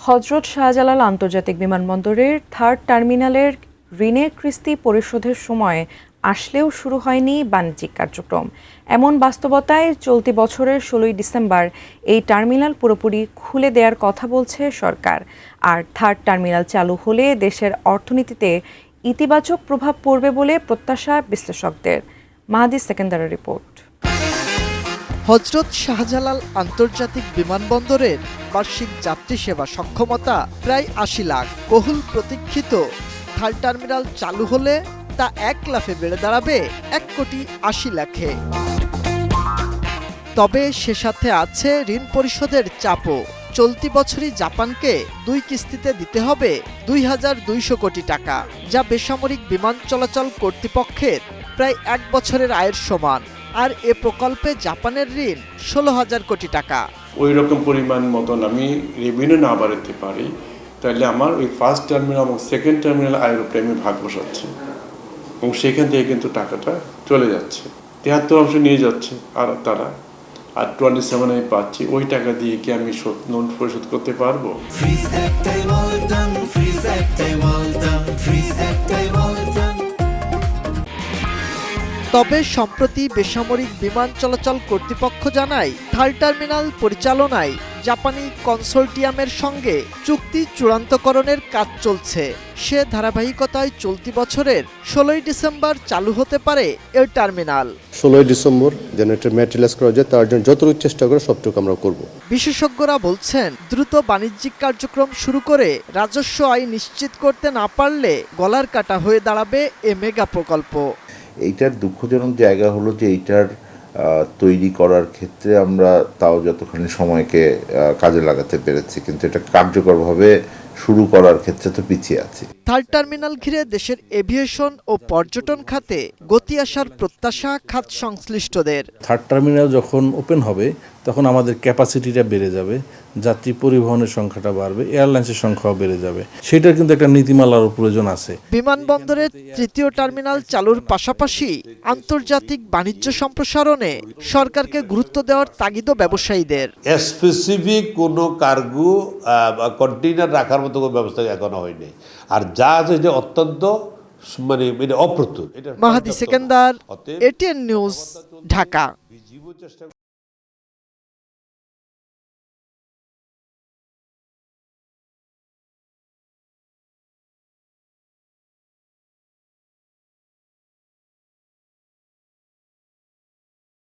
হযরত শাহজালাল আন্তর্জাতিক বিমানবন্দরের থার্ড টার্মিনালের ঋণের কিস্তি পরিশোধের সময় আসলেও শুরু হয়নি বাণিজ্যিক কার্যক্রম। এমন বাস্তবতায় চলতি বছরের ১৬ই ডিসেম্বর এই টার্মিনাল পুরোপুরি খুলে দেওয়ার কথা বলছে সরকার। আর থার্ড টার্মিনাল চালু হলে দেশের অর্থনীতিতে ইতিবাচক প্রভাব পড়বে বলে প্রত্যাশা বিশ্লেষকদের। মাহাদি সেকেন্দারের রিপোর্ট। হযরত শাহজালাল আন্তর্জাতিক বিমানবন্দরের বার্ষিক যাত্রী সেবা সক্ষমতা প্রায় ৮০ লাখ। বহুল প্রতীক্ষিত থার্ড টার্মিনাল চালু হলে তা ১ লাফে বেড়ে দাঁড়াবে ১,৮০ লাখে। তবে সে সাথে আছে ঋণ পরিশোধের চাপও। চলতি বছরই জাপানকে ২ কিস্তিতে দিতে হবে ২,২০০ কোটি টাকা, যা বেসামরিক বিমান চলাচল কর্তৃপক্ষের প্রায় ১ বছরের আয়ের সমান। আর এ প্রকল্পে জাপানের ঋণ ১৬,০০০ কোটি টাকা। ওই রকম পরিমাণ মতন আমি রেভিনিউ না বাড়াতে পারি, তাহলে আমার ওই ফার্স্ট টার্মিনাল এবং সেকেন্ড টার্মিনাল আয়ের উপরে আমি ভাগ বসাচ্ছি এবং সেখান থেকে কিন্তু টাকাটা চলে যাচ্ছে। ৭৩ অংশ নিয়ে যাচ্ছে আর তারা, আর 27 আমি পাচ্ছি। ওই টাকা দিয়ে কি আমি লোন পরিশোধ করতে পারবো? তবে সম্প্রতি বেসামরিক বিমান চলাচল কর্তৃপক্ষ জানায়, থার্ড টার্মিনাল পরিচালনায় জাপানি কনসোর্টিয়ামের সঙ্গে চুক্তি চূড়ান্তকরণের কাজ চলছে। সে ধারাবাহিকতায় চলতি বছরের ১৬ই ডিসেম্বর চালু হতে পারে এই টার্মিনাল। ১৬ই ডিসেম্বর যেন এটা ম্যাটেরিয়ালাইজ করা যায়, তার জন্য যতটুকু চেষ্টা করে সবটুকু আমরা করব। বিশেষজ্ঞরা বলছেন, দ্রুত বাণিজ্যিক কার্যক্রম শুরু করে রাজস্ব আয় নিশ্চিত করতে না পারলে গলার কাটা হয়ে দাঁড়াবে এ মেগা প্রকল্প। এইটার দুঃখজনক জায়গা হলো যে এইটার তৈরি করার ক্ষেত্রে আমরা তাও যতখানি সময়কে কাজে লাগাতে পেরেছি, কিন্তু এটা কার্যকরভাবে শুরু করার ক্ষেত্রে তো পিছিয়ে আছি। থার্ড টার্মিনাল ঘিরে দেশের এভিয়েশন ও পর্যটন খাতে গতি আসার প্রত্যাশা খাত সংশ্লিষ্টদের। থার্ড টার্মিনাল যখন ওপেন হবে তখন আমাদের ক্যাপাসিটিটা বেড়ে যাবে, যাত্রী পরিবহনের সংখ্যাটা বাড়বে, এয়ারলাইন্সের সংখ্যাও বেড়ে যাবে। সেটার কিন্তু একটা নীতিমালার প্রয়োজন আছে। বিমানবন্দরের তৃতীয় টার্মিনাল চালুর পাশাপাশি আন্তর্জাতিক বাণিজ্য সম্প্রসারণে সরকারকে গুরুত্ব দেওয়ার তাগিদ ব্যবসায়ীদের। স্পেসিফিক কোনো কার্গো বা কন্টেইনার রাখার মতো কোনো ব্যবস্থা এখনো হয়নি। আর যা আছে যে অত্যন্ত মানে অপ্রতুল। মাহাদি সেকেন্দার, এটিএন নিউজ, ঢাকা।